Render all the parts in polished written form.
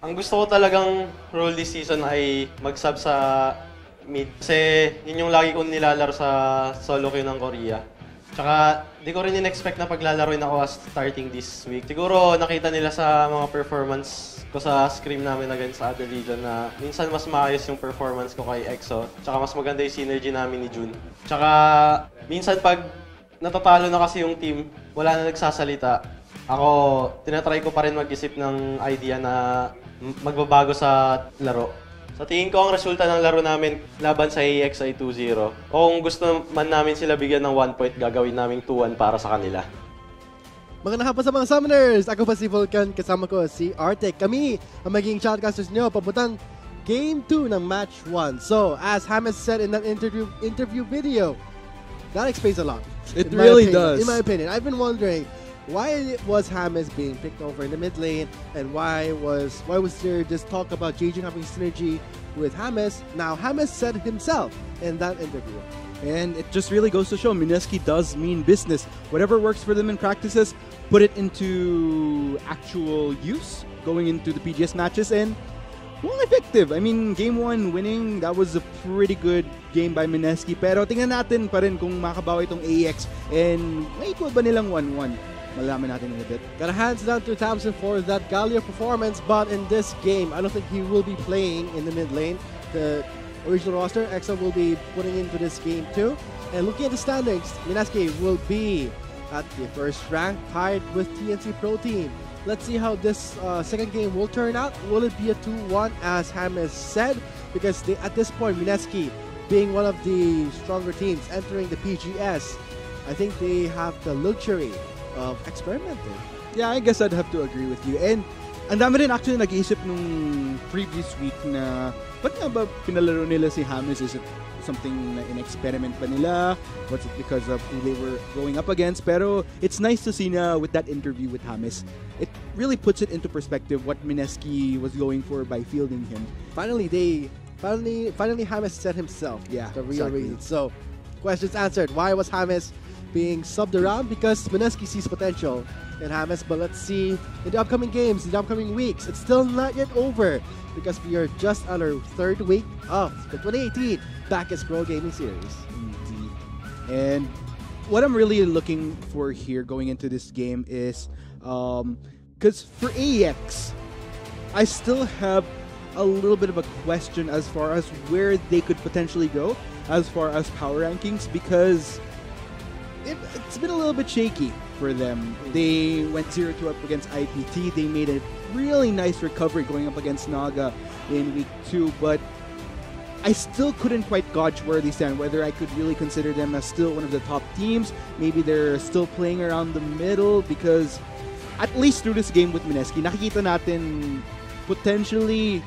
Ang gusto ko talagang role this season ay mag-sub sa mid. Kasi yun yung lagi kong nilalaro sa solo queue ng Korea. Tsaka di ko rin in-expect na paglalaroin ako as starting this week. Siguro nakita nila sa mga performance ko sa scrim namin against sa other region na minsan mas maayos yung performance ko kay EXO. Tsaka mas maganda yung synergy namin ni Jun. Tsaka minsan pag natatalo na kasi yung team, wala na nagsasalita. Ako, tinatry ko pa rin mag-isip ng idea na magbabago sa laro. Sa tingin ko, ang resulta ng laro namin laban sa AEX ay 2-0. Kung gusto man namin sila bigyan ng 1 point, gagawin namin 2-1 para sa kanila. Magandang hapon sa mga summoners! Ako pa si Vulcan, kasama ko si Artek. Kami ang magiging shoutcasters nyo papuntang Game 2 ng Match 1. So, as Hamas said in that interview video, that explains a lot. It really does. In my opinion, I've been wondering, why was Hamas being picked over in the mid lane, and why was there this talk about JJ having synergy with Hamas? Now Hamas said himself in that interview. And it just really goes to show MSK does mean business. Whatever works for them in practices, put it into actual use going into the PGS matches, and well, effective. I mean, game 1 winning, that was a pretty good game by MSK. Pero tingnan natin pa rin kung makabawi itong AEX, and may equal ba nilang 1-1? Malaman natin in a bit. Got a hands down to Thompson for that Galio performance, but in this game, I don't think he will be playing in the mid lane. The original roster, EXO will be putting into this game too. And looking at the standings, MSK will be at the first rank, tied with TNC Pro Team. Let's see how this second game will turn out. Will it be a 2-1 as Hamas said? Because at this point, MSK being one of the stronger teams entering the PGS, I think they have the luxury of experimenting. Yeah, I guess I'd have to agree with you. And ang dami rin actually nag-iisip nung previous week na ba't nga ba pinalaro nila si Hamas? Is it something na in-experiment pa nila? Was it because of who they were going up against? Pero it's nice to see na with that interview with Hamas, it really puts it into perspective what MSK was going for by fielding him. Finally, Hamas said himself the real reason. So, questions answered. Why was Hamas being subbed around? Because MSK sees potential in Hamas, but let's see in the upcoming games, in the upcoming weeks. It's still not yet over because we are just on our third week of the 2018 Backers Pro Gaming Series. Indeed. And what I'm really looking for here going into this game is, because for AEX, I still have a little bit of a question as far as where they could potentially go as far as power rankings, because it's been a little bit shaky for them. They went 0-2 up against IPT. They made a really nice recovery going up against Naga in week 2, but I still couldn't quite gauge where they stand, whether I could really consider them as still one of the top teams. Maybe they're still playing around the middle, because at least through this game with MSK, nakikita natin potentially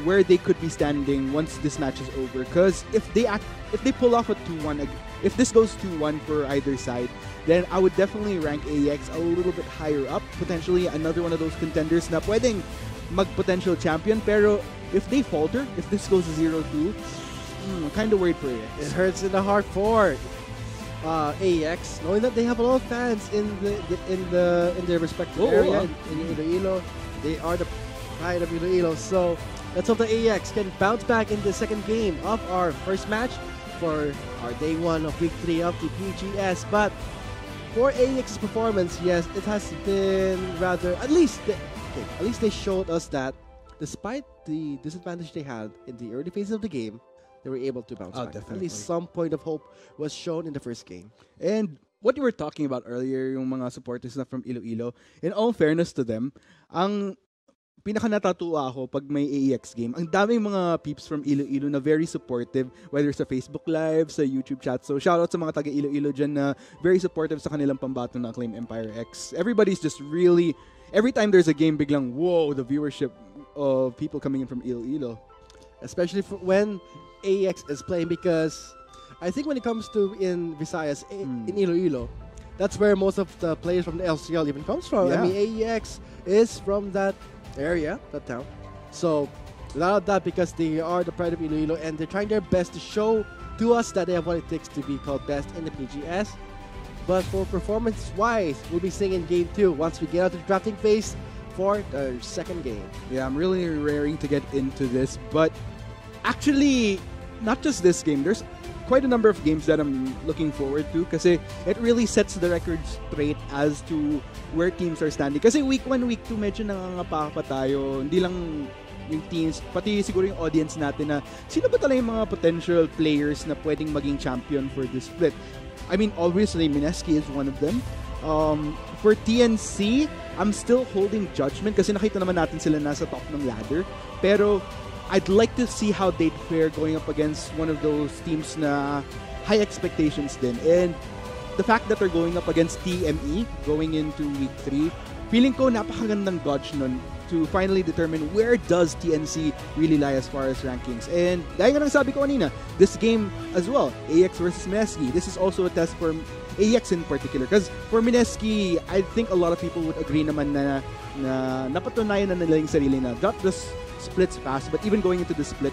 where they could be standing once this match is over. Because if they pull off a 2-1, if this goes 2-1 for either side, then I would definitely rank AEX a little bit higher up. Potentially another one of those contenders na pwedeng mag-potential champion. Pero if they falter, if this goes 0-2, kind of worried for AEX. It hurts in the heart for AEX, knowing that they have a lot of fans in their respective area in Iloilo. They are the pride of Iloilo. So let's hope the AEX can bounce back in the second game of our first match for our day 1 of week 3 of the PGS. But for AEX's performance, yes, it has been rather, at least they showed us that despite the disadvantage they had in the early phases of the game, they were able to bounce back. Definitely. At least some point of hope was shown in the first game. And what you were talking about earlier, yung mga supporters na from Iloilo, in all fairness to them, ang pinaka-natatuwa ako pag may AEX game, ang daming mga peeps from Iloilo na very supportive, whether sa Facebook Live, sa YouTube chat. So shoutout sa mga taga Iloilo dyan na very supportive sa kanilang pambato na Acclaim Empire X. Everybody's just really, every time there's a game, biglang, whoa, the viewership of people coming in from Iloilo. Especially when AEX is playing, because I think when it comes to in Visayas, in Iloilo, that's where most of the players from the LCL even comes from. Yeah. I mean, AEX is from that area, that town. So, without that, because they are the pride of Iloilo and they're trying their best to show to us that they have what it takes to be called best in the PGS. But for performance-wise, we'll be seeing in Game 2. Once we get out of the drafting phase, for the second game. Yeah, I'm really raring to get into this, but actually, not just this game. There's quite a number of games that I'm looking forward to kasi it really sets the record straight as to where teams are standing. Kasi week 1, week 2, medyo nangangapa pa tayo. Hindi lang yung teams, pati siguro yung audience natin na sino ba talaga yung mga potential players na pwedeng maging champion for this split. I mean, obviously, MSK is one of them. For TNC, I'm still holding judgment kasi nakita naman natin sila nasa top ng ladder. Pero I'd like to see how they'd fare going up against one of those teams na high expectations din. And the fact that they're going up against TME going into week 3, feeling ko napakagandang dodge nun to finally determine where does TNC really lie as far as rankings. And dahil nga nang sabi ko kanina, this game as well, AEX versus MSK, this is also a test for AEX in particular. Because for MSK, I think a lot of people would agree naman na napatunayan na nila yung sarili na not just splits fast, but even going into the split,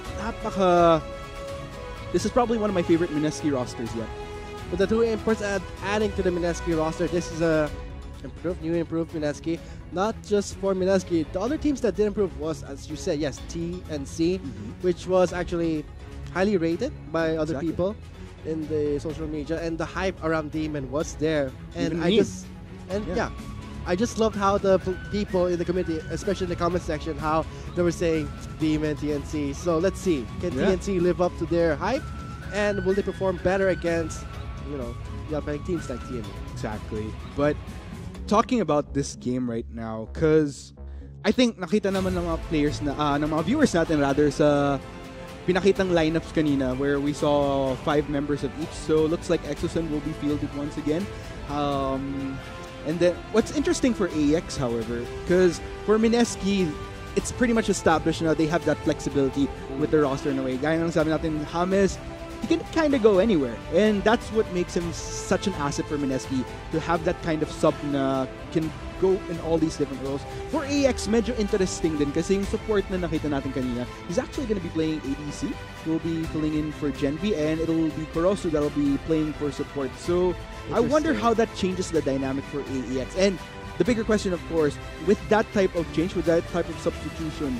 this is probably one of my favorite MSK rosters yet. With the two imports adding to the MSK roster, this is a new improved MSK. Not just for MSK, the other teams that did improve was, as you said, yes, T and C, which was actually highly rated by other people in the social media, and the hype around Demon was there. And I just loved how the people in the community, especially in the comment section, how they were saying Demon, TNC. So let's see, can TNC live up to their hype, and will they perform better against, the upcoming teams like TNC? Exactly. But talking about this game right now, because I think nakita naman ng mga players na, ng mga viewers natin rather sa pinakitang lineups kanina where we saw 5 members of each. So looks like Exosun will be fielded once again. And then what's interesting for AEX, however, because for MSK, it's pretty much established now they have that flexibility with the roster in a way. Gaya ng sabi natin, James, he can kind of go anywhere. And that's what makes him such an asset for MSK, to have that kind of sub na can go in all these different roles. For AEX, medyo interesting din kasi yung support na nakita natin kanina, he's actually going to be playing ADC. He'll be filling in for Genvi, and it'll be Kurosu that'll be playing for support. So I wonder how that changes the dynamic for AEX. And the bigger question, of course, with that type of change, with that type of substitution,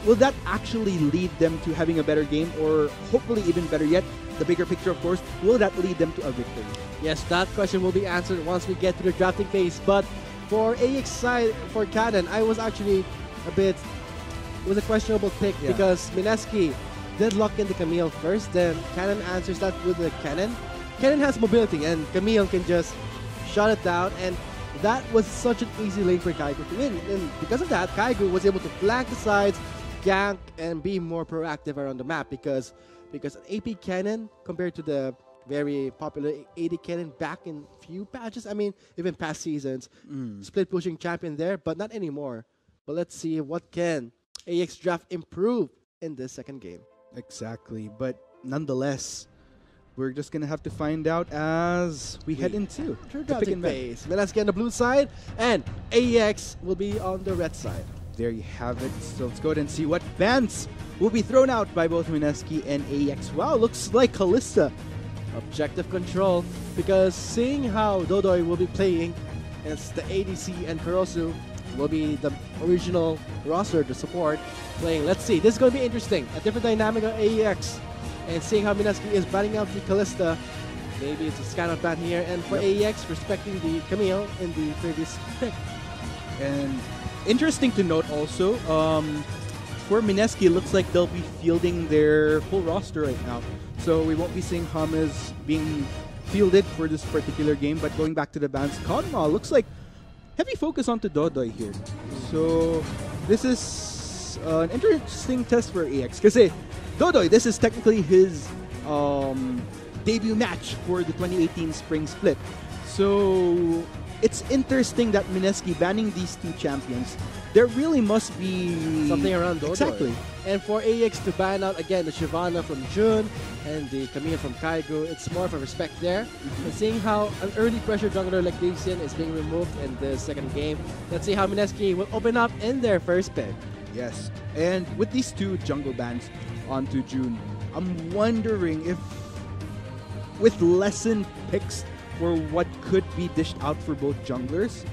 will that actually lead them to having a better game, or hopefully even better yet, the bigger picture, of course, will that lead them to a victory? Yes, that question will be answered once we get to the drafting phase. But for AEX side, for Cannon, I was actually it was a questionable pick because Mineski did lock in the Camille first, then Cannon answers that with the Cannon. Cannon has mobility, and Camille can just shut it down, and that was such an easy lane for Kaigo to win. And because of that, Kaigo was able to flank the sides, gank, and be more proactive around the map because an AP Cannon compared to the very popular AD Cannon back in few patches, I mean, even past seasons, split pushing champion there, but not anymore. But let's see what can AEX draft improve in this second game. Exactly, but nonetheless, we're just gonna have to find out as we head into the pick and phase. MSK on the blue side, and AEX will be on the red side. There you have it. So let's go ahead and see what bans will be thrown out by both MSK and AEX. Wow, looks like Kalista. Objective control, because seeing how Dodoy will be playing as the ADC and Kurosu will be the original roster, the support playing. Let's see, this is going to be interesting. A different dynamic of AEX, and seeing how Mineski is batting out the Kalista. Maybe it's a scan-out ban here, and for AEX, respecting the Camille in the previous pick. And interesting to note also, for Mineski, looks like they'll be fielding their full roster right now. So we won't be seeing James being fielded for this particular game. But going back to the bans, Konma looks like heavy focus onto Dodoy here. So this is an interesting test for AX. Because Dodoy, this is technically his debut match for the 2018 Spring Split. So it's interesting that Mineski banning these two champions. There really must be something around Dodoy. Exactly. And for AX to ban out again the Shyvana from June and the Camille from Kaigo, it's more of a respect there. And seeing how an early pressure jungler like Dacian is being removed in the second game, let's see how Mineski will open up in their first pick. Yes. And with these two jungle bans onto June, I'm wondering if with lessened picks for what could be dished out for both junglers,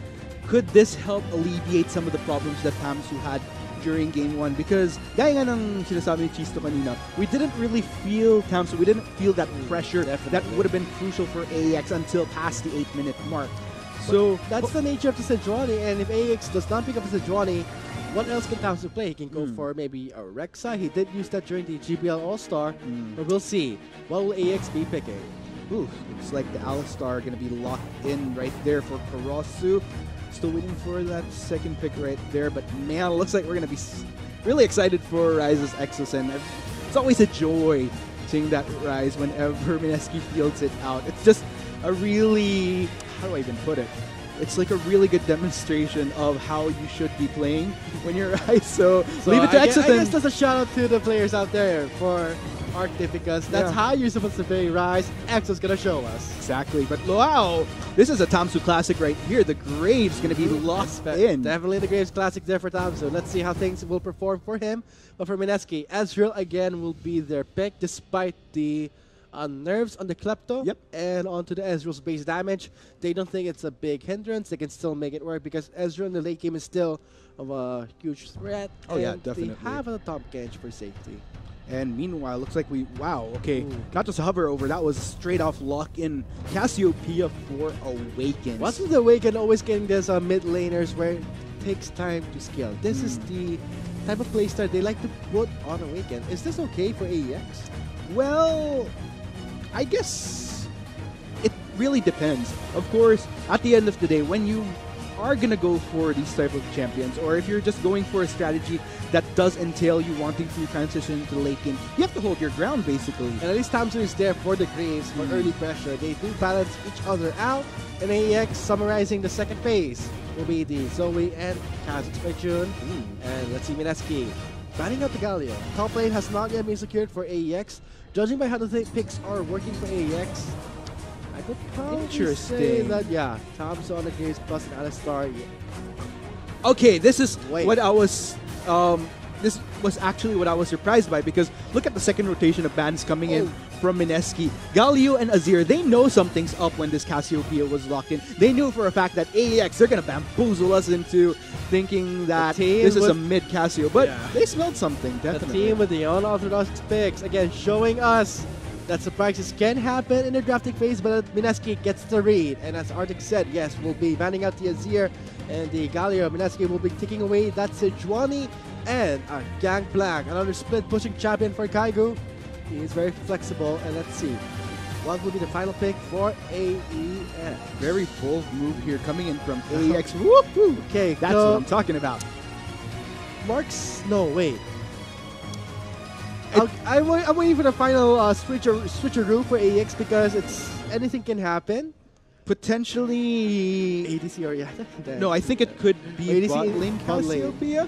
could this help alleviate some of the problems that Tamsu had during Game 1? Because gaya nga ng sinasabi ni Chisto kanina, we didn't really feel Tamsu, we didn't feel that pressure that would have been crucial for AEX until past the 8-minute mark. So that's the nature of the Sejuani, and if AEX does not pick up the Sejuani, what else can Tamsu play? He can go for maybe a Rexa. He did use that during the GBL All-Star, but we'll see. What will AEX be picking? Ooh, looks like the Alistar going to be locked in right there for Karasu. Still waiting for that second pick right there, but man, it looks like we're going to be really excited for Rise's Exos, and it's always a joy seeing that Rise whenever MSK fields it out. It's just a really, how do I even put it? It's like a really good demonstration of how you should be playing when you're Rise. So leave it to Exos. I guess that's a shout out to the players out there for Arctic, because that's how you're supposed to play Rise. Exo's gonna show us. Exactly, but wow, this is a Tamsu classic right here. The Graves gonna be locked in. Definitely the Graves classic there for Tamsu. Let's see how things will perform for him. But for MSK, Ezreal again will be their pick despite the nerves on the Klepto and onto the Ezreal's base damage. They don't think it's a big hindrance. They can still make it work because Ezreal in the late game is still of a huge threat. Oh yeah, definitely. They have a top Genji for safety. And meanwhile, looks like not just a hover over, that was straight off lock in Cassiopeia for Awaken. What's with Awaken always getting this mid laners where it takes time to scale? This is the type of playstyle they like to put on Awaken. Is this okay for AEX? Well, I guess it really depends. Of course, at the end of the day, when you are going to go for these type of champions, or if you're just going for a strategy that does entail you wanting to transition to the late game, you have to hold your ground, basically. And at least Tamsu is there for the Graves for early pressure. They do balance each other out. And AEX, summarizing the second phase, will be the Zoe and Kha'Zix by June. And let's see MSK banning out the Galio. Top lane has not yet been secured for AEX. Judging by how the picks are working for AEX, I could probably say that, Tamsu on the Graves plus an Alistar. Okay, this is what I was... this was actually what I was surprised by, because look at the second rotation of bans coming in from MSK. Galio and Azir, they know something's up when this Cassiopeia was locked in. They knew for a fact that AEX, they're going to bamboozle us into thinking that this is a mid Cassio. But they smelled something, definitely. The team with the unorthodox picks, again, showing us that surprises can happen in the drafting phase, but MSK gets the read. And as Arctic said, yes, we'll be banning out the Azir and the Galio. MSK will be taking away that Sejuani and a Gangplank. Another split pushing champion for Kaigu. He is very flexible, and let's see what will be the final pick for AEX. Very bold move here coming in from AEX. Woohoo! Okay, that's what I'm talking about. No, wait. I'm waiting for the final switcheroo for AEX, because anything can happen. Potentially ADC or No, I think it could be ADC bot lane Cassiopeia.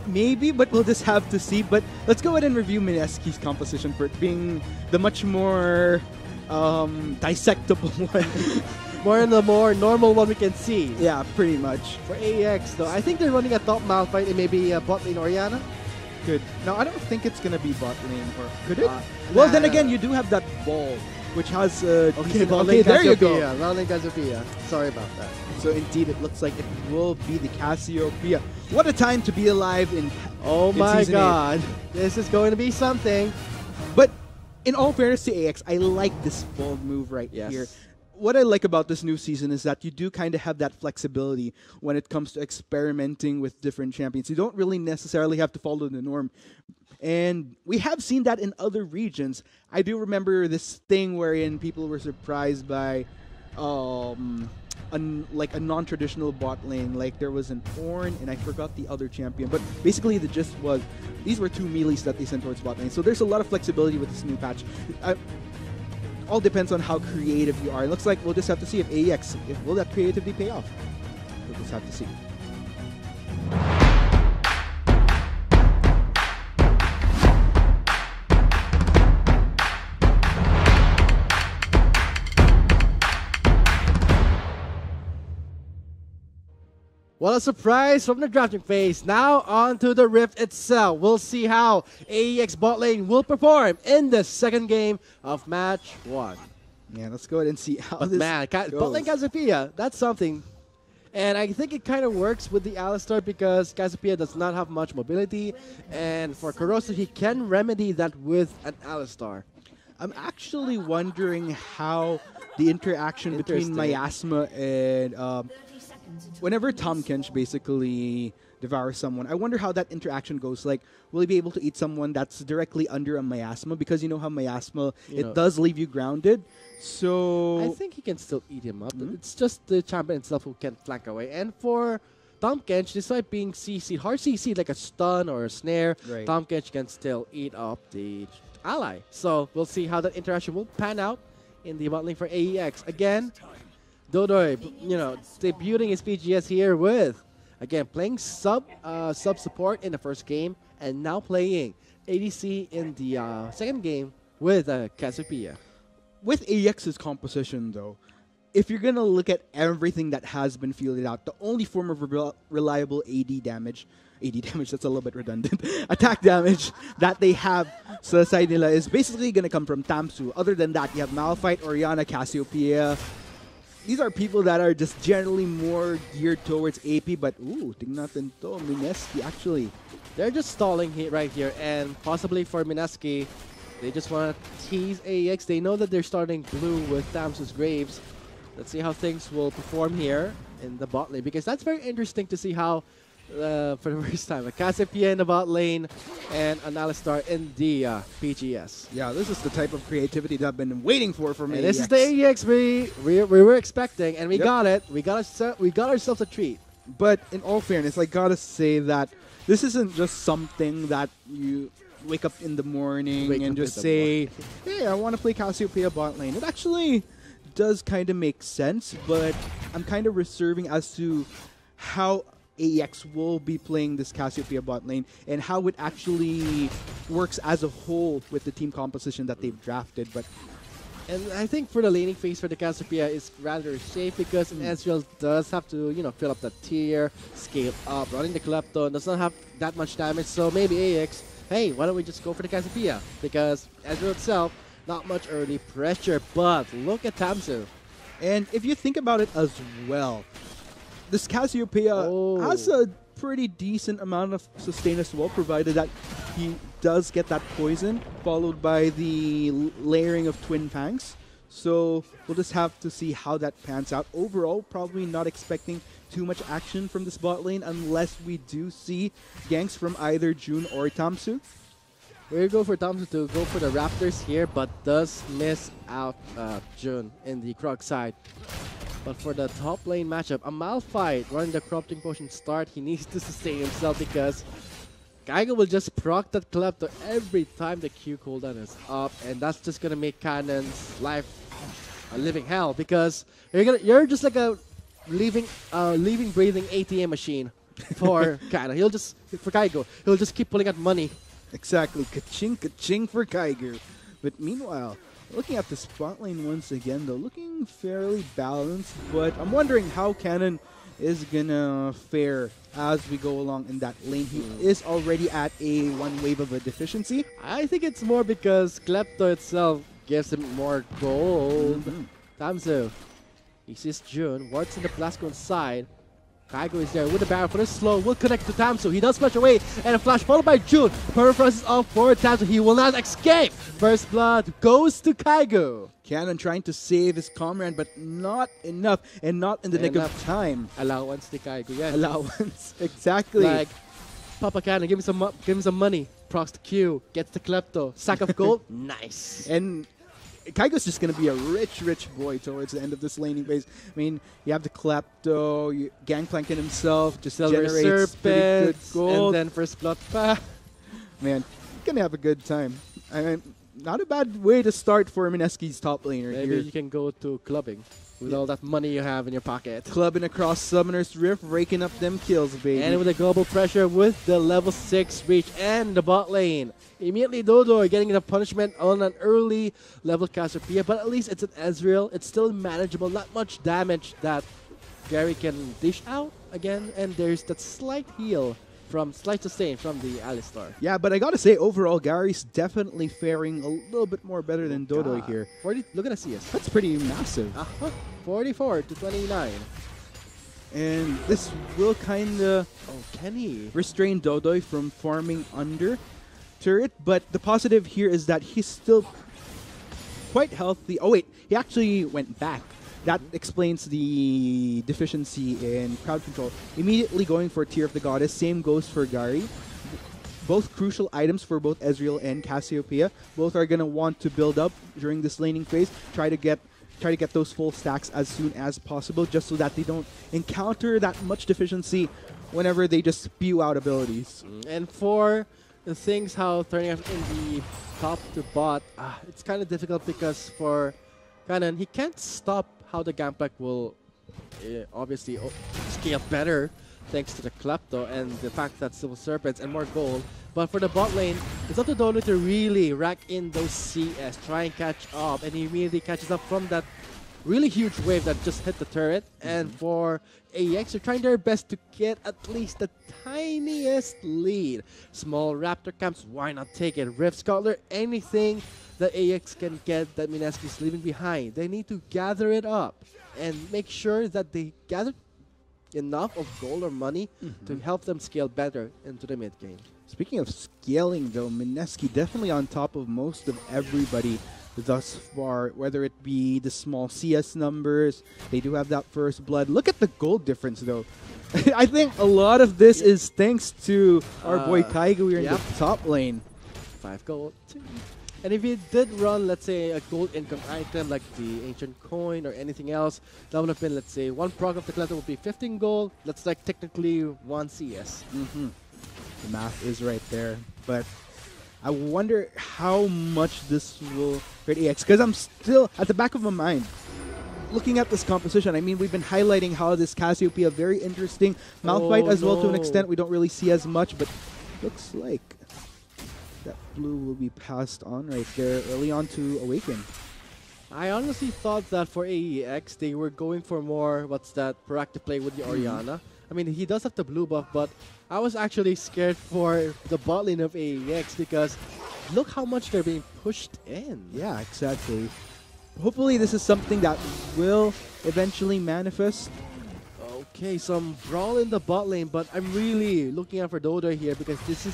Maybe, but we'll just have to see. But let's go ahead and review MSK's composition for it being the much more dissectable one. more normal one we can see. Yeah, pretty much. For AEX, though, I think they're running a top Malphite and maybe a bot lane Orianna. Good. No, I don't think it's going to be bot lane. Or could it? Well, then again, you do have that ball, which has... okay, there you go. Bot lane Cassiopeia. Sorry about that. So indeed, it looks like it will be the Cassiopeia. What a time to be alive in my God. 8. This is going to be something. But in all fairness to AX, I like this bold move right here. What I like about this new season is that you do kind of have that flexibility when it comes to experimenting with different champions. You don't really necessarily have to follow the norm. And we have seen that in other regions. I do remember this thing wherein people were surprised by a non-traditional bot lane. Like there was an Ornn and I forgot the other champion. But basically the gist was these were 2 melees that they sent towards bot lane. So there's a lot of flexibility with this new patch. All depends on how creative you are. It looks like we'll just have to see if AEX, will that creativity pay off? We'll just have to see. What a surprise from the drafting phase. Now on to the Rift itself. We'll see how AEX bot lane will perform in the second game of match 1. Yeah, let's go ahead and see how this goes. Bot lane Cassiopeia, that's something. And I think it kind of works with the Alistar because Cassiopeia does not have much mobility. And for Corroso, he can remedy that with an Alistar. I'm actually wondering how the interaction between Miasma and whenever Tom Kench basically devours someone, I wonder how that interaction goes. Like, will he be able to eat someone that's directly under a Miasma? Because you know how Miasma, it does leave you grounded. So I think he can still eat him up. It's just the champion itself who can flank away. And for Tom Kench, despite being CC, hard CC like a stun or a snare, Tom Kench can still eat up the ally. So we'll see how that interaction will pan out in the bot lane for AEX. Again, Dodoy, debuting his PGS here with, again, playing sub support in the first game and now playing ADC in the second game with Cassiopeia. With AEX's composition, though, if you're going to look at everything that has been fielded out, the only form of reliable AD damage, that's a little bit redundant, attack damage that they have sa side nila is basically going to come from Tamsu. Other than that, you have Malphite, Orianna, Cassiopeia. These are people that are just generally more geared towards AP, but tingnan natin to, Mineski actually. They're just stalling right here, and possibly for Mineski, they just want to tease AEX. They know that they're starting blue with Tamsu's Graves. Let's see how things will perform here in the bot lane, because that's very interesting to see how, for the first time, a Cassiopeia in the bot lane and an Alistar in the PGS. Yeah, this is the type of creativity that I've been waiting for from AEX. This is the AEX we were expecting, and we got it. We got ourselves a treat. But in all fairness, I gotta say that this isn't just something that you wake up in the morning and just say, hey, I want to play Cassiopeia bot lane. It actually does kind of make sense, but I'm kind of reserving as to how AEX will be playing this Cassiopeia bot lane and how it actually works as a whole with the team composition that they've drafted. And I think for the laning phase for the Cassiopeia is rather safe because Ezreal does have to, fill up the tier, scale up, running the Klepto, does not have that much damage, so maybe AEX, hey, why don't we just go for the Cassiopeia? Because Ezreal itself, not much early pressure, but look at Tamsu. And if you think about it as well, this Cassiopeia has a pretty decent amount of sustain as well, provided that he does get that poison, followed by the layering of Twin Fangs. So we'll just have to see how that pans out. Overall, probably not expecting too much action from this bot lane unless we do see ganks from either June or Tamsu. We go for Tamsu to go for the Raptors here, but does miss out June in the Krog side. But for the top lane matchup, a Malphite running the Corrupting Potion start, he needs to sustain himself because Kaigo will just proc that Klepto every time the Q cooldown is up, and that's just gonna make Cannon's life a living hell because you're just like a living breathing ATM machine for Cannon. For Kaigo, he'll just keep pulling out money. Exactly, ka-ching, ka-ching for Kaigo. But meanwhile, looking at the spot lane once again, though, looking fairly balanced, but I'm wondering how Cannon is gonna fare as we go along in that lane. He is already at a one wave of a deficiency. I think it's more because Klepto itself gives him more gold. Tamsu, he sees June, wards in the Blasco side. Kaigo is there with the barrel for the slow, will connect to Tamsu. He does flash away, and a flash followed by June. Permafrost is off for Tamsu. He will not escape. First blood goes to Kaigo. Cannon trying to save his comrade, but not enough, and not in the nick of time. Allowance to Kaigo, yeah. Allowance, exactly. Like, Papa Cannon, give me some money. Procs the Q, gets the Klepto, sack of gold, nice. And Kaigo's just going to be a rich, rich boy towards the end of this laning phase. I mean, you have the Klepto, Gangplank in himself, just generates pretty good gold. And then first blood pa. Man, going to have a good time. I mean, not a bad way to start for Mineski's top laner Maybe here. You can go to clubbing with all that money you have in your pocket. Clubbing across Summoner's Rift, raking up them kills, baby. And with the global pressure with the level 6 reach and the bot lane. Immediately Dodo getting the punishment on an early level Cassiopeia, but at least it's an Ezreal. It's still manageable, not much damage that Gary can dish out again, and there's that slight heal from slight sustain from the Alistar. Yeah, but I gotta say, overall, Gary's definitely faring a little bit more better than Dodo here. 40, look at the CS. That's pretty massive. 44 to 29. And this will kind of Oh, Kenny. restrain Dodoy from farming under turret. But the positive here is that he's still quite healthy. Oh wait, he actually went back. That explains the deficiency in crowd control. Immediately going for Tear of the Goddess. Same goes for Gary. Both crucial items for both Ezreal and Cassiopeia. Both are gonna want to build up during this laning phase. Try to get those full stacks as soon as possible, just so that they don't encounter that much deficiency whenever they just spew out abilities. And for the things how turning up in the top to bot, it's kind of difficult because for Canon, he can't stop how the Gangplank will obviously scale better thanks to the Klepto and the fact that Civil Serpents and more gold. But for the bot lane, it's up to Dodo to really rack in those CS, try and catch up, and he immediately catches up from that really huge wave that just hit the turret. And for AEX, they're trying their best to get at least the tiniest lead. Small Raptor camps, why not take it? Rift Scholar, anything that AEX can get that Mineski is leaving behind. They need to gather it up and make sure that they gather enough of gold or money to help them scale better into the mid game. Speaking of scaling, though, Mineski definitely on top of most of everybody thus far, whether it be the small CS numbers, they do have that first blood. Look at the gold difference, though. I think a lot of this is thanks to our boy Kaigo here in the top lane. 5 gold. And if he did run, let's say, a gold income item like the Ancient Coin or anything else, that would have been, let's say, 1 proc of the Collector would be 15 gold. That's like technically 1 CS. The math is right there. But I wonder how much this will hurt AX, because I'm still, at the back of my mind, looking at this composition. I mean, we've been highlighting how this Cassiopeia very interesting. Malphite as well to an extent. We don't really see as much, but looks like that blue will be passed on right there early on to Awaken. I honestly thought that for AEX, they were going for more, proactive play with the Orianna. I mean, he does have the blue buff, but I was actually scared for the bot lane of AEX because look how much they're being pushed in. Yeah, exactly. Hopefully this is something that will eventually manifest. Okay, some brawl in the bot lane, but I'm really looking out for Dodo here because this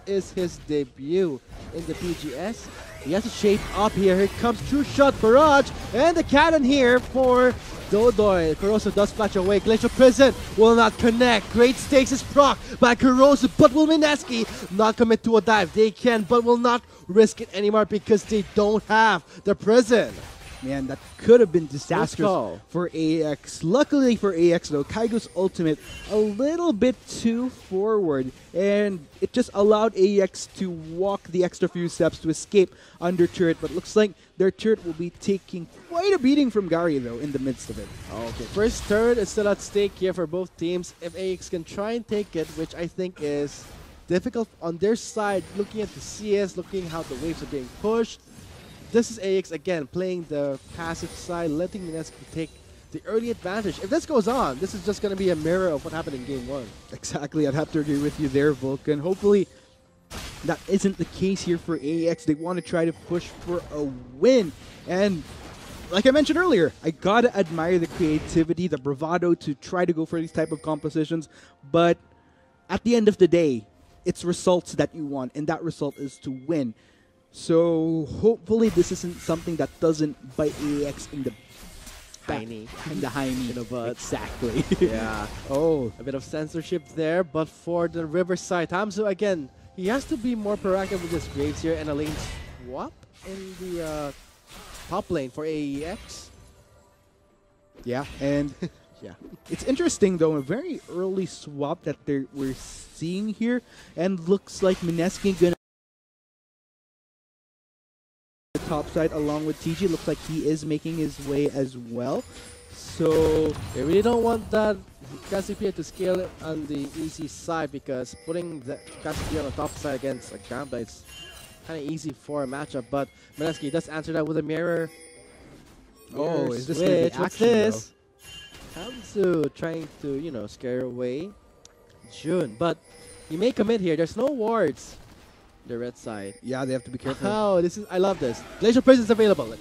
is his debut in the PGS. He has to shape up here. Here comes True Shot Barrage and the cannon here for Dodoy. Corrosive does flash away. Glacial Prison will not connect. Great Stakes is proc by Corrosive, but will Mineski not commit to a dive? They can, but will not risk it anymore because they don't have the prison. Man, that could have been disastrous for AX. Luckily for AX, though, Kaigo's ultimate a little bit too forward, and it just allowed AX to walk the extra few steps to escape under turret, but looks like their turret will be taking quite a beating from Gary, though, in the midst of it. Okay, first turret is still at stake here for both teams. If AX can try and take it, which I think is difficult on their side, looking at the CS, looking how the waves are being pushed, this is AX again playing the passive side, letting Mineski take the early advantage. If this goes on, this is just going to be a mirror of what happened in Game 1. Exactly, I'd have to agree with you there, Vulcan. Hopefully that isn't the case here for AX. They want to try to push for a win. And like I mentioned earlier, I gotta admire the creativity, the bravado to try to go for these type of compositions. But at the end of the day, it's results that you want, and that result is to win. So hopefully this isn't something that doesn't bite AX in the Hiney. In the hiney. In the butt. Exactly. Yeah. Oh. A bit of censorship there, but for the Riverside, Hamzu again, he has to be more proactive with his Graves here and a lane swap in the top lane for AEX. Yeah, and yeah, it's interesting though, a very early swap that we're seeing here, and looks like Mineski gonna top side along with TG. Looks like he is making his way as well. So they really don't want that Cassiopeia to scale it on the easy side, because putting the Cassiopeia on the top side against a Gambler is kind of easy for a matchup. But Mineski does answer that with a mirror. Oh, is this switch. gonna be What's action, this? Hamzu trying to, you know, scare away Jun, but he may commit here. There's no wards. The red side. Yeah, they have to be careful. Oh, I love this. Glacial Prison's available.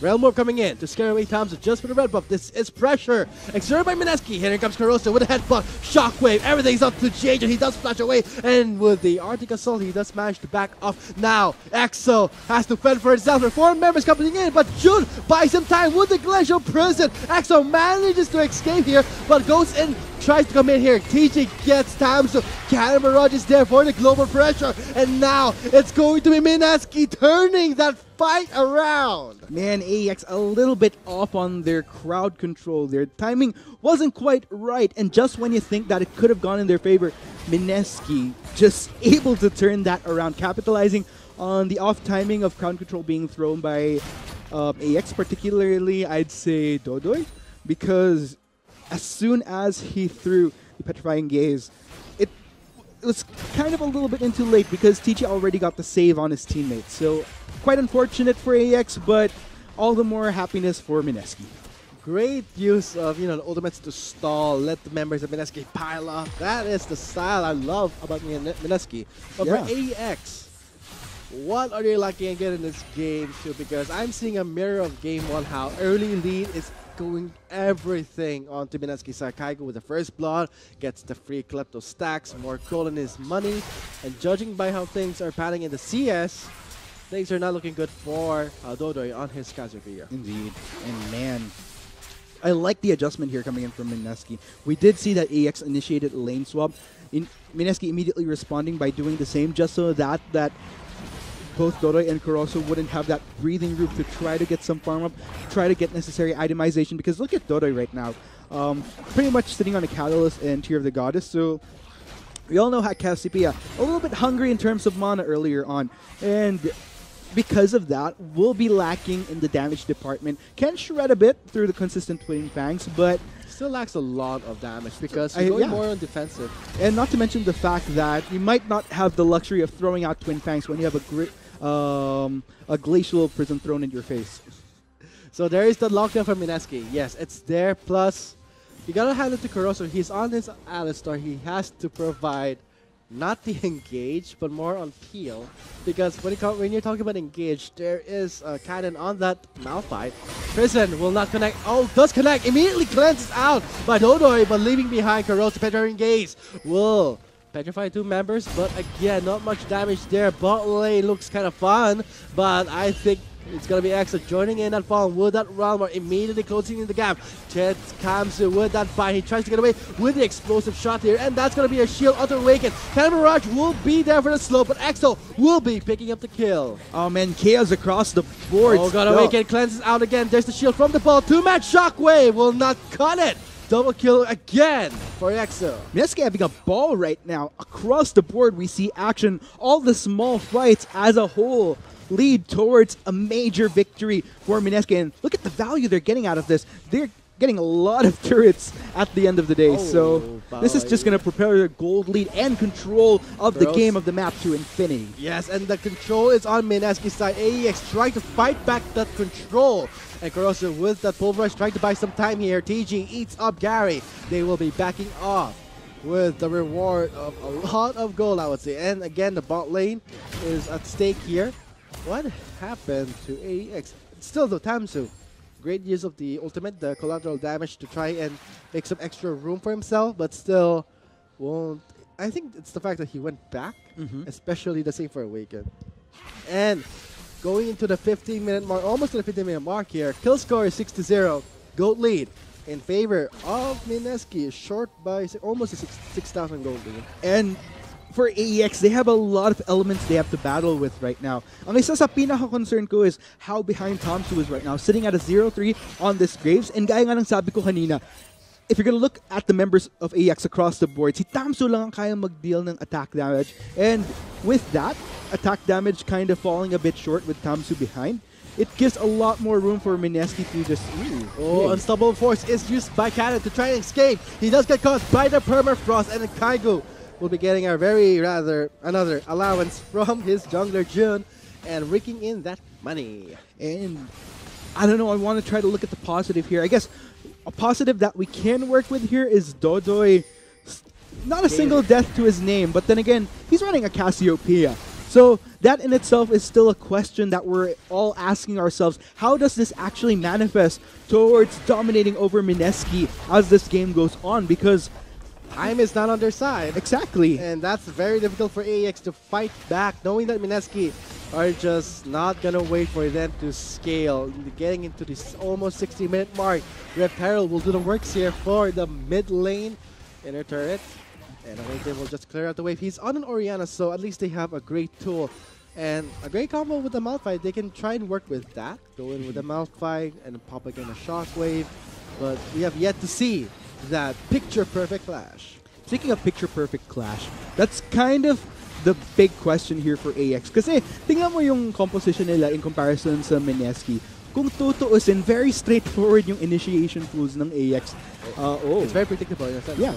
Realm Orb coming in to scare away Thompson just for the red buff. This is pressure. Exerted by Mineski. Here comes Carosa with a headbutt. Shockwave. Everything's up to change and he does flash away. And with the Arctic Assault, he does manage to back off. Now, EXO has to fend for himself. There are 4 members coming in, but Jun buys some time with the Glacial Prison. EXO manages to escape here, but goes in, tries to come in here. TG gets Tamsu. Cannon Barrage is there for the global pressure. And now, it's going to be Mineski turning that fight around. Man, AEX a little bit off on their crowd control. Their timing wasn't quite right, and just when you think that it could have gone in their favor, Mineski just able to turn that around, capitalizing on the off timing of crowd control being thrown by AEX, particularly I'd say Dodoy, because as soon as he threw the Petrifying Gaze, it was kind of a little bit too late because TG already got the save on his teammate. So quite unfortunate for AEX, but all the more happiness for Mineski. Great use of, the ultimates to stall, let the members of Mineski pile up. That is the style I love about Mineski. But for AEX, what are they lacking again in this game too? Because I'm seeing a mirror of game 1, how early lead is going everything onto Mineski's side. Kaigo with the first blood, gets the free Klepto stacks, more gold in his money, and judging by how things are panning in the CS, things are not looking good for Dodoy on his Cassiopeia. Indeed. And man, I like the adjustment here coming in from Mineski. We did see that AEX initiated a lane swap. Mineski immediately responding by doing the same, just so that both Dodoy and Kuroso wouldn't have that breathing room to try to get some farm up, try to get necessary itemization. Because look at Dodoy right now. Pretty much sitting on a Catalyst and Tear of the Goddess. So we all know how Cassiopeia, a little bit hungry in terms of mana earlier on. And because of that, we'll be lacking in the damage department. Can shred a bit through the consistent Twin Fangs, but still lacks a lot of damage because you're going more on defensive. And not to mention the fact that you might not have the luxury of throwing out Twin Fangs when you have a Glacial Prison thrown in your face. So there is the lockdown from Mineski. Yes, it's there. Plus, you gotta hand it to Kuroso. He's on his Alistar. He has to provide not the engage, but more on peel. Because when you're talking about engage, there is a cannon on that Malphite. Prison will not connect. Oh, does connect. Immediately cleanses out by Dodoy, but leaving behind Kuroso. Petrifying Gaze will petrify 2 members, but again, not much damage there. Bot lane looks kind of fun, but I think it's going to be EXO joining in that fall with that Realm Orb, immediately closing in the gap. Chet comes with that fight. He tries to get away with the explosive shot here, and that's going to be a shield auto awaken. Cannon Barrage will be there for the slow, but EXO will be picking up the kill. Oh man, chaos across the board. Oh, got awaken, cleanses out again. There's the shield from the ball. 2-man Shockwave will not cut it. Double kill again for EXO. Mineski having a ball right now. Across the board, we see action. All the small fights as a whole lead towards a major victory for Mineski. And look at the value they're getting out of this. They're getting a lot of turrets at the end of the day. So this is just going to propel their gold lead and control of the game of the map to infinity. Yes, and the control is on Mineski's side. AEX trying to fight back that control. And Kuroso with that pulverize trying to buy some time here. TG eats up Gary. They will be backing off with the reward of a lot of gold, I would say. And again, the bot lane is at stake here. What happened to AEX? Still though, Tamsu. Great use of the ultimate, the collateral damage to try and make some extra room for himself, but still won't. I think it's the fact that he went back, especially the same for Awaken. And going into the 15-minute mark, almost to the 15-minute mark here, kill score is 6-0. Gold lead in favor of Mineski, short by almost a 6,000 gold lead. And for AEX, they have a lot of elements they have to battle with right now. Ang isa sa pinaka-concern ko is how behind Tamsu is right now, sitting at a 0-3 on this Graves. And gaya nga ng sabi ko kanina, if you're gonna look at the members of AEX across the board, si Tamsu lang ang kaya mag-deal ng attack damage. And with that, attack damage kind of falling a bit short with Tamsu behind, it gives a lot more room for Mineski to just... Unstoppable Force is used by Cannon to try and escape. He does get caught by the Permafrost, and then Kaigo will be getting another allowance from his jungler Jun and raking in that money. And I don't know, I want to try to look at the positive here. I guess a positive that we can work with here is Dodoy. Not a single death to his name, but then again, he's running a Cassiopeia. So that in itself is still a question that we're all asking ourselves. How does this actually manifest towards dominating over Mineski as this game goes on? Because time is not on their side. exactly. And that's very difficult for AEX to fight back, knowing that Mineski are just not gonna wait for them to scale. Getting into this almost 60-minute mark, Red Peril will do the works here for the mid lane inner turret. And I think they will just clear out the wave. He's on an Orianna, so at least they have a great tool. And a great combo with the Malphite. They can try and work with that. Go in with the Malphite and pop again a Shockwave. But we have yet to see that picture-perfect clash. Speaking of picture-perfect clash, that's kind of the big question here for AEX. Kasi tingnan mo yung composition nila in comparison sa Mineski. Kung tutuusin, very straightforward yung initiation tools ng AEX. It's very predictable in a sense. Yeah.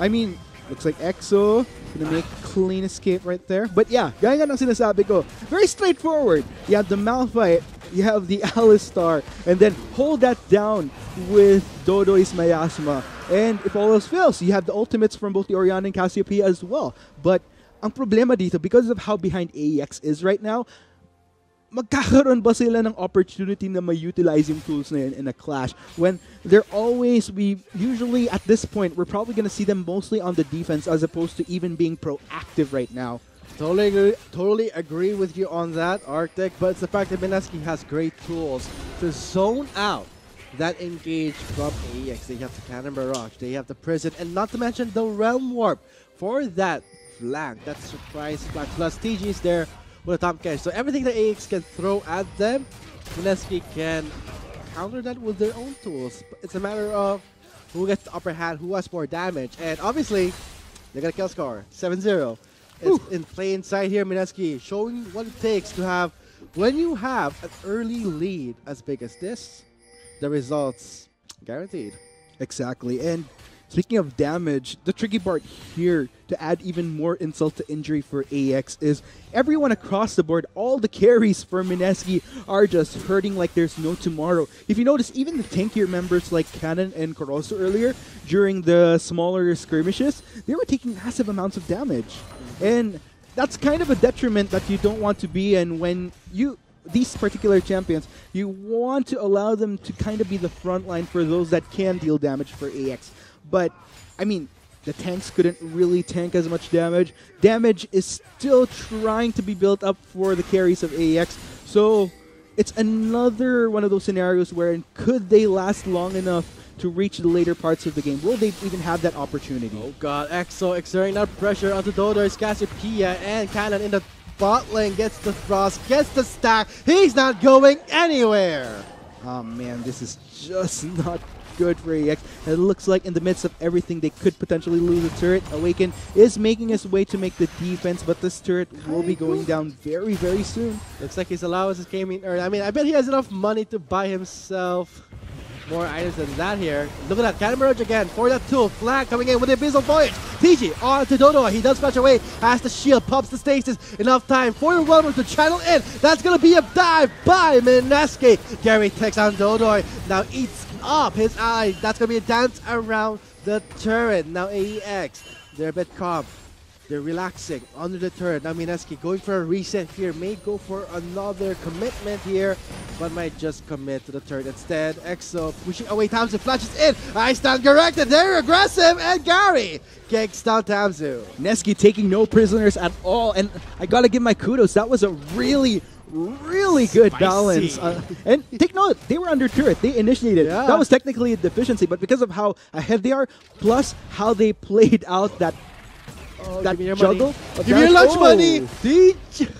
I mean, looks like EXO gonna make clean escape right there. But yeah, gaya nga ng sinasabi ko, very straightforward. You have the Malphite, you have the Alistar, and then hold that down with Dodo's Miasma. And if all else fails, you have the ultimates from both the Orianna and Cassiopeia as well. But ang problema dito, because of how behind AEX is right now, magkakaroon ba sila ng opportunity na ma-utilize yung tools na yun in a clash when we usually at this point, we're probably going to see them mostly on the defense as opposed to even being proactive right now. Totally agree with you on that, Arctic, but it's the fact that Mineski has great tools to zone out that engage from AEX. They have the Cannon Barrage, they have the Prison, and not to mention the Realm Warp for that flank, that surprise flank. Plus TG is there with a top catch. So everything that AEX can throw at them, Mineski can counter that with their own tools. It's a matter of who gets the upper hand, who has more damage. And obviously, they got a kill score, 7-0. It's in plain sight here, Mineski showing what it takes to have, when you have an early lead as big as this, the results guaranteed. Exactly. And speaking of damage, the tricky part here to add even more insult to injury for AEX is everyone across the board, all the carries for Mineski are just hurting like there's no tomorrow. If you notice, even the tankier members like Cannon and Corosso earlier, during the smaller skirmishes, they were taking massive amounts of damage. And that's kind of a detriment that you don't want to be in when these particular champions, you want to allow them to kind of be the front line for those that can deal damage for AEX. But, I mean, the tanks couldn't really tank as much damage. Damage is still trying to be built up for the carries of AEX. So, it's another one of those scenarios where could they last long enough to reach the later parts of the game? Will they even have that opportunity? Oh god, EXO exerting that pressure onto Dodo's Cassiopeia, and Cannon in the bot lane gets the Frost, gets the stack. He's not going anywhere. Oh man, this is just not good for AEX. It looks like in the midst of everything, they could potentially lose a turret. Awaken is making his way to make the defense, but this turret will be going down very, very soon. Looks like his allowances came in early. I mean, I bet he has enough money to buy himself more items than that here. Look at that, Cannon Barrage again for that tool. Flag coming in with the Abyssal Voyage. TG on to Dodo. He does flash away as the shield pops the stasis. Enough time for the Whelmer to channel in. That's going to be a dive by Mineski. Gary takes on Dodo. Now eats up his eye. That's going to be a dance around the turret. Now AEX, they're a bit calm. They're relaxing under the turret. Now Mineski going for a reset here. May go for another commitment here, but might just commit to the turret instead. EXO pushing away Tamzu, flashes in. Ice down corrected. They're aggressive, and Gary kicks down Tamzu. Mineski taking no prisoners at all, and I gotta give my kudos. That was a really good balance. And take note, they were under turret. They initiated. Yeah. That was technically a deficiency, but because of how ahead they are, plus how they played out that Give me your juggle. money. Give me your lunch money.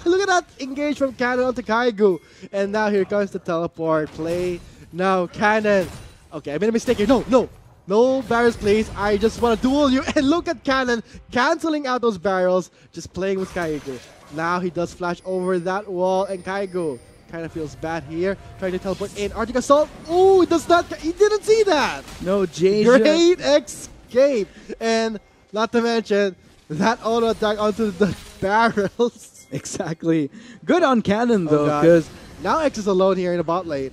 Look at that engage from Cannon onto Kaigu. And now here comes the teleport play. Now Cannon. Okay, I made a mistake here. No barrels, please. I just want to duel you. And look at Cannon canceling out those barrels, just playing with Kaigu. Now he does flash over that wall, and Kaigu kind of feels bad here. Trying to teleport in. Arctic Assault. Ooh, he didn't see that. No, Jay. Great escape. And not to mention, that auto attack onto the barrels. Exactly. Good on Cannon though, because now X is alone here in the bot lane.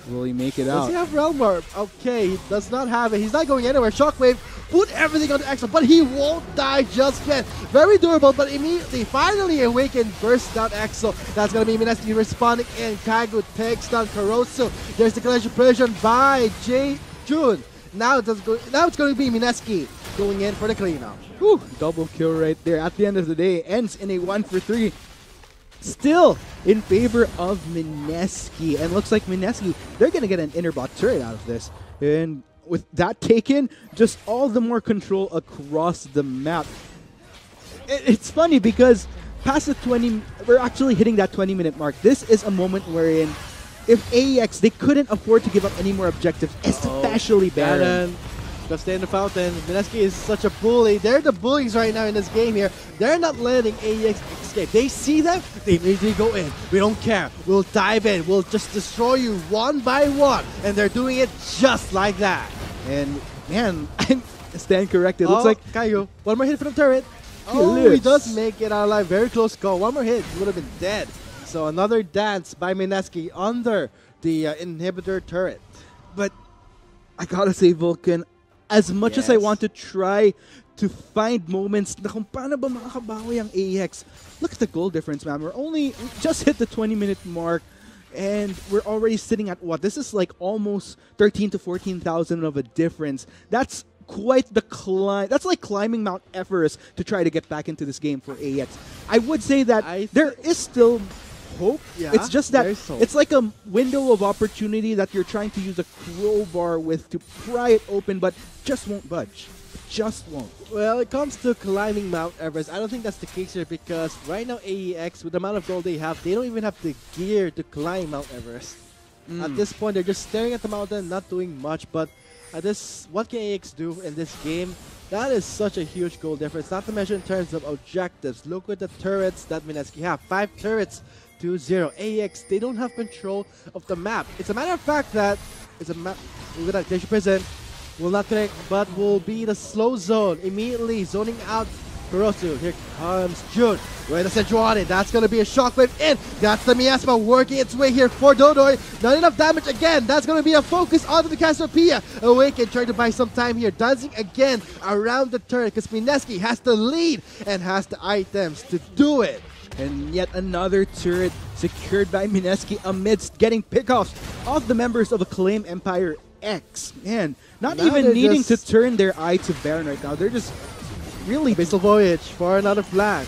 Will he make it Does out? he have Realm Orb? Okay, he does not have it. He's not going anywhere. Shockwave, put everything on the Exo, but he won't die just yet. Very durable, but immediately, finally awakened, bursts down Exo. That's going to be Mineski responding in. Kaigo takes down Caroso. There's the collision precision by Jun. Now it's going to be Mineski going in for the cleanup. Whew, double kill right there. At the end of the day, ends in a 1-for-3. Still in favor of Mineski. And looks like Mineski, they're going to get an Interbot turret out of this. And with that taken, just all the more control across the map. It's funny because past the 20, we're actually hitting that 20-minute mark. This is a moment wherein if AEX, they couldn't afford to give up any more objectives, especially Baron. Let's stay in the fountain. Mineski is such a bully. They're the bullies right now in this game here. They're not letting AEX escape. They see them, they immediately go in. We don't care. We'll dive in. We'll just destroy you one by one. And they're doing it just like that. And man, I stand corrected. Looks like Kaigo. One more hit from the turret. He does make it out alive. Very close call. One more hit. He would have been dead. So another dance by Mineski under the inhibitor turret. But I gotta say, Vulcan, as much as I want to try to find moments na kung paano ba makakabawi ang AEX, look at the goal difference, man. We just hit the 20-minute mark, and we're already sitting at what? This is like almost 13 to 14,000 of a difference. That's quite the climb. That's like climbing Mount Everest to try to get back into this game for AEX. I would say that there is still hope. Yeah, it's just that hope. it's like a window of opportunity that you're trying to use a crowbar with to pry it open, but just won't budge. Just won't. Well, it comes to climbing Mount Everest, I don't think that's the case here because right now AEX, with the amount of gold they have, they don't even have the gear to climb Mount Everest. At this point, they're just staring at the mountain, not doing much, but at this, what can AEX do in this game? That is such a huge goal difference, not to mention in terms of objectives. Look at the turrets that Mineski have. 5 turrets to 0. AEX, they don't have control of the map. It's a matter of fact that it's a map with that Glacier Prison will not connect, but will be the slow zone. Immediately zoning out Kurosu. Here comes Jun. With the Sejuani. That's going to be a shockwave in. That's the Miasma working its way here for Dodoi. Not enough damage again. That's going to be a focus onto the Cassiopeia. Awaken trying to buy some time here. Dancing again around the turret because Mineski has the lead and has the items to do it. And yet another turret secured by Mineski amidst getting pickoffs of the members of Acclaim Empire X. Man, not now even needing to turn their eye to Baron right now. They're just really... Abyssal Voyage for another flag.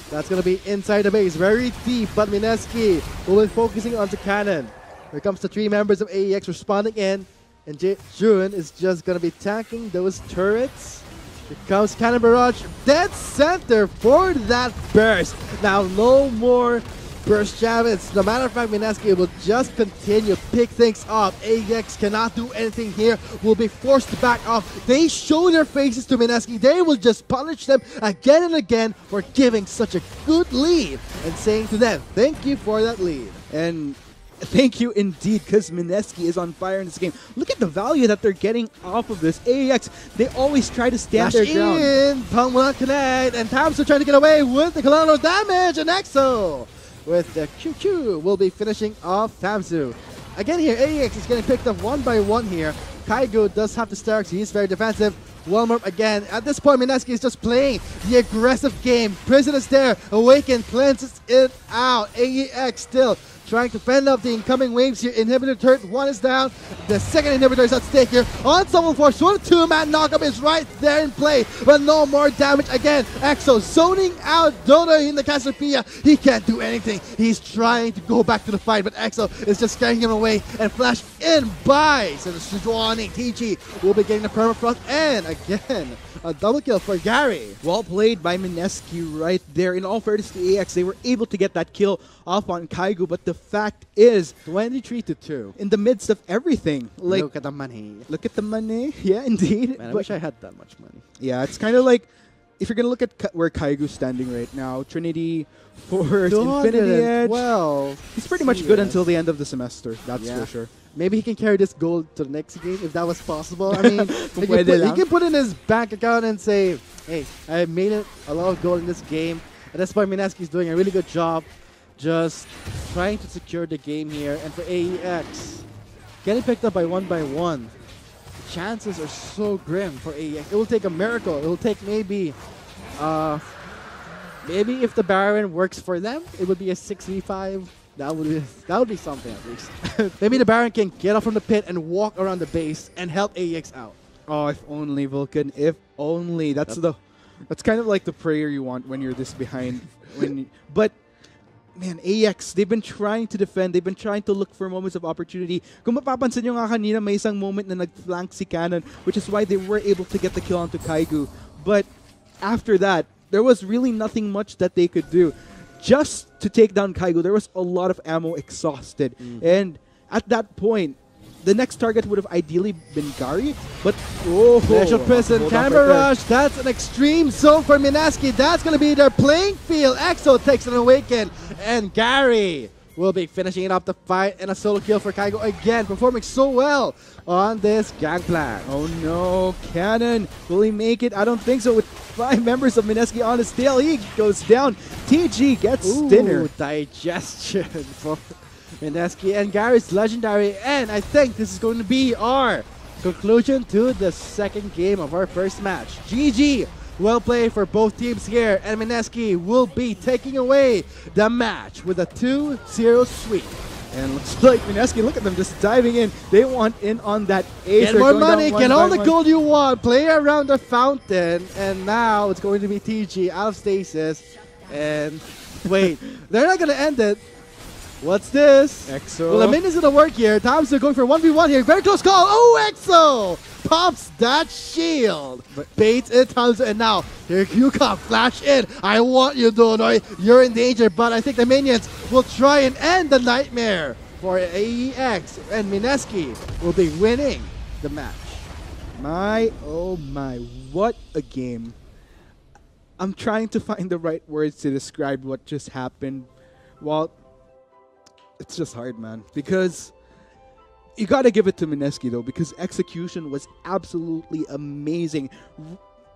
That's going to be inside the base. Very deep, but Mineski will be focusing on the cannon. Here comes the 3 members of AEX responding in. And Jun is just going to be tanking those turrets. Here comes Cannon Barrage, dead center for that burst. Now no more burst jammers. No matter of fact, Mineski will just continue pick things up. AEX cannot do anything here. Will be forced to back off. They show their faces to Mineski. They will just punish them again and again for giving such a good lead and saying to them, thank you for that lead. And thank you indeed, because Mineski is on fire in this game. Look at the value that they're getting off of this. AEX, they always try to stand their ground. Pong will not connect, and Tamsu trying to get away with the collateral damage, and Exo with the QQ will be finishing off Tamsu. Again here, AEX is getting picked up one by one here. Kaigo does have the Starks, he is very defensive. Walmart again. At this point, Mineski is just playing the aggressive game. Prison is there. Awaken cleanses it out. AEX still trying to fend off the incoming waves here. Inhibitor turret 1 is down. The second inhibitor is at stake here. Ensemble Force, 2-man knockup is right there in play, but no more damage again. Exo zoning out Dodo in the Cassiopeia. He can't do anything. He's trying to go back to the fight, but Exo is just scaring him away and flashed in by Sejuani. TG will be getting the permafrost, and again, a double kill for Gary. Well played by Mineski right there. In all fairness to AX, they were able to get that kill off on Kaigo, but the fact is, 23-2. in the midst of everything, like, look at the money. Look at the money. Yeah, indeed. Man, I wish I had that much money. Yeah, it's kind of like, if you're going to look at where Kaigo's standing right now, Trinity, Force, Infinity Edge, well, he's pretty much good until the end of the semester, that's for sure. Maybe he can carry this gold to the next game if that was possible. I mean, he can put in his bank account and say, hey, I made it a lot of gold in this game. And that's why Mineski's doing a really good job just trying to secure the game here. And for AEX, getting picked up by one. Chances are so grim for AEX. It will take a miracle. It will take maybe if the Baron works for them, it would be a 6v5. That would be something at least. Maybe the Baron can get up from the pit and walk around the base and help AEX out. Oh, if only, Vulcan. If only. That's kind of like the prayer you want when you're this behind. But man, AEX, they've been trying to defend. They've been trying to look for moments of opportunity. Kung mapapansin nyo nga kanina, may isang moment na nag-flank si Cannon, which is why they were able to get the kill onto Kaigu. But after that, there was really nothing much that they could do. Just to take down Kaigu, there was a lot of ammo exhausted. And at that point, the next target would have ideally been Gary, but Special Prison, Camera Rush, that's an extreme zone for Minaski. That's going to be their playing field. EXO takes an awaken, and Gary will be finishing it up the fight, and a solo kill for Kaigo again, performing so well on this gangplank. Oh no, Cannon, will he make it? I don't think so. With 5 members of Mineski on his tail, he goes down. TG gets dinner. Digestion for Mineski, and Gary's legendary, and I think this is going to be our conclusion to the second game of our first match. GG! Well played for both teams here, and Mineski will be taking away the match with a 2-0 sweep. And looks like Mineski, look at them just diving in. They want in on that ace. Get more money, get all the gold you want, play around the fountain, and now it's going to be TG out of stasis. And wait, they're not going to end it. What's this? EXO. Well, the minions gonna work here. Times are going for 1v1 here. Very close call. Oh, EXO pops that shield. But baits it, Times, and now here you come. Flash in. I want you, Donoy. You're in danger, but I think the minions will try and end the nightmare for AEX, and Mineski will be winning the match. My, oh my, what a game. I'm trying to find the right words to describe what just happened. Well, it's just hard, man, because you gotta give it to Mineski though, because execution was absolutely amazing.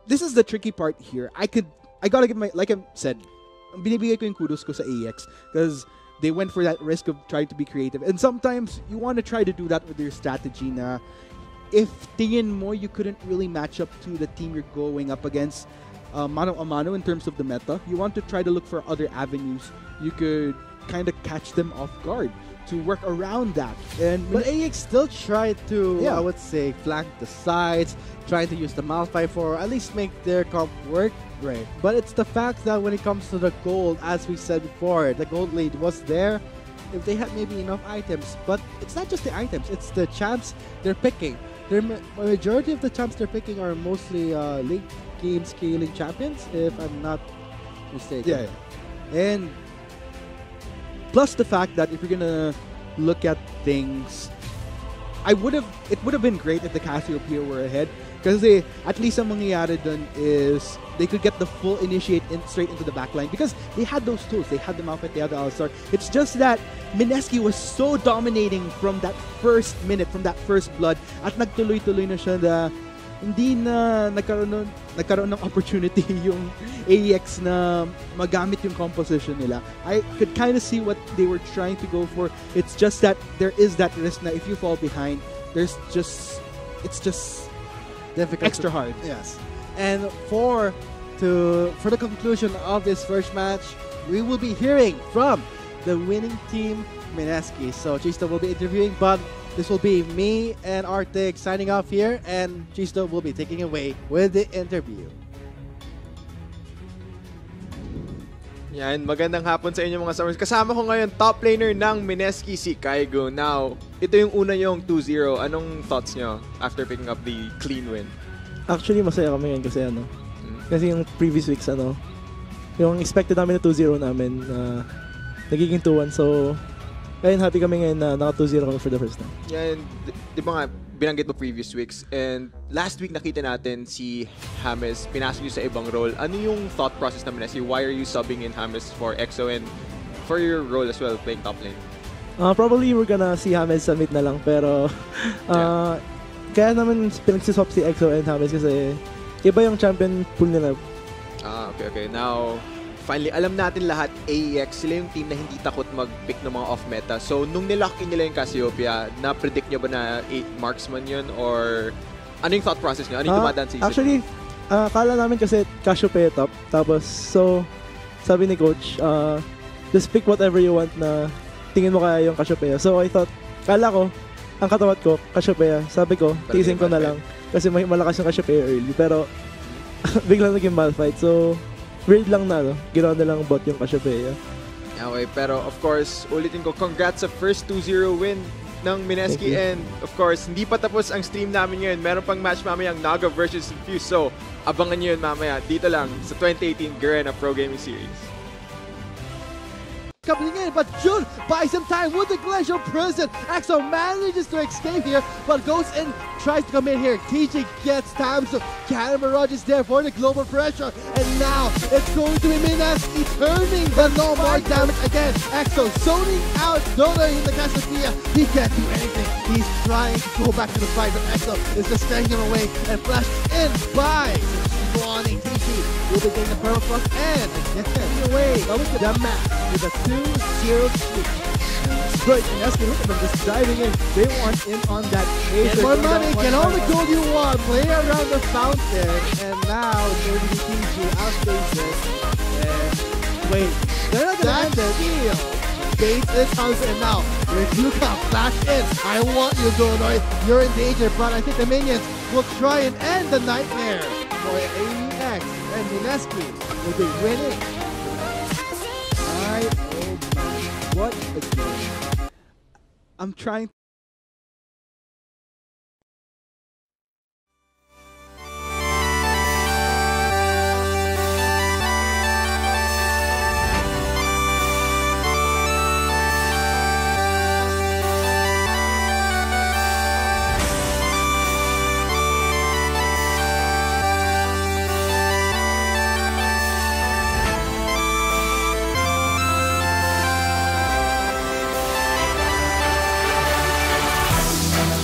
This is the tricky part here. I gotta give my, like I said, binibigay ko yung kudos ko sa AEX because they went for that risk of trying to be creative, and sometimes you want to try to do that with your strategy. Na if tingin mo you couldn't really match up to the team you're going up against mano a mano in terms of the meta, you want to try to look for other avenues you could kind of catch them off guard to work around that. But AEX still tried to, I would say, flank the sides, trying to use the Malphite for at least make their comp work. Right. But it's the fact that when it comes to the gold, as we said before, the gold lead was there if they had maybe enough items. But it's not just the items, it's the champs they're picking. The majority of the champs they're picking are mostly late game scaling champions, if I'm not mistaken. Yeah. And plus the fact that if you're gonna look at things, it would have been great if the Cassiopeia were ahead, because at least ang mangyayari dun is they could get the full initiate straight into the backline because they had those tools. They had the Malphite, they had the Alistar. It's just that Mineski was so dominating from that first minute, from that first blood, at nagtuloy-tuloy na siya na hindi na nagkaroon ng opportunity yung AEX na magamit yung composition nila. I could kind of see what they were trying to go for. It's just that there is that risk na if you fall behind, it's just difficult, extra hard. Yes. And for the conclusion of this first match, we will be hearing from the winning team, Mineski. So Chista will be interviewing, but this will be me and Arctic signing off here, and Chista will be taking away with the interview. Yan, magandang hapon sa inyo mga Summers. Kasama ko ngayon, top laner ng Mineski, si Kaigo. Now, ito yung una yung 2-0. Anong thoughts nyo after picking up the clean win? Actually, masaya kami ngayon kasi kasi yung previous weeks yung expected namin na 2-0 namin, nagiging 2-1. So, ayun, happy kami ngayon na naka 2-0 kami for the first time. Yan, di ba nga, binanggit mo previous weeks. And last week nakita natin si James, pinasok nyo sa ibang role. Ano yung thought process na Mineski? Why are you subbing in James for EXO and for your role as well, playing top lane? Probably we're gonna see James sa mid na lang, pero kaya naman pinagsiswap si EXO and James kasi iba yung champion pool nila. Okay. Now, finally, alam natin lahat, AEX, sila yung team na hindi takot mag-pick ng mga off-meta. So, nung nilock in nila yung Cassiopeia, na-predict nyo ba na 8 marksman yun? Or ano yung thought process nyo? Ano yung dumadaan sa isip? Actually, kala namin kasi Cassiopeia top. Tapos, so, sabi ni coach, just pick whatever you want na tingin mo kaya yung Cassiopeia. So, I thought, kala ko, ang katawat ko, Cassiopeia. Sabi ko, tiisin ko na lang. Kasi may malakas yung Cassiopeia early. Pero, biglang naging malfight. So, weird lang na, no? Ginawa na lang bot yung Cassiopeia. Okay, pero of course, ulitin ko, congrats sa first 2-0 win ng MSK. And of course, hindi pa tapos ang stream namin ngayon. Meron pang match mamayang Naga versus Infuse. So, abangan nyo yun mamaya. Dito lang sa 2018 Garena Pro Gaming Series. Coming in, but Jun buys some time with the glacial prison. Exo manages to escape here, but goes in, tries to come in here. TG gets time, so Cannon Mirage is there for the global pressure. And now it's going to be MSK turning the no more damage again. Exo zoning out Dota in the Cassiopeia. He can't do anything. He's trying to go back to the fight, but Exo is just scaring him away and flashed in by Shivani. TG will be getting the permafrost and again away the map with a 2-0 lead. But MSK, look at them just diving in. They want in on that ace. Get more money, get all the gold you want, play around the fountain, and now it's going to be TG outstages. And wait, they're not gonna end it. Bates is comes in now. If you can flash in, I want you, Donoy. You're in danger, but I think the minions will try and end the nightmare for AEX, and MSK will be winning. Oh my, what a game. I'm trying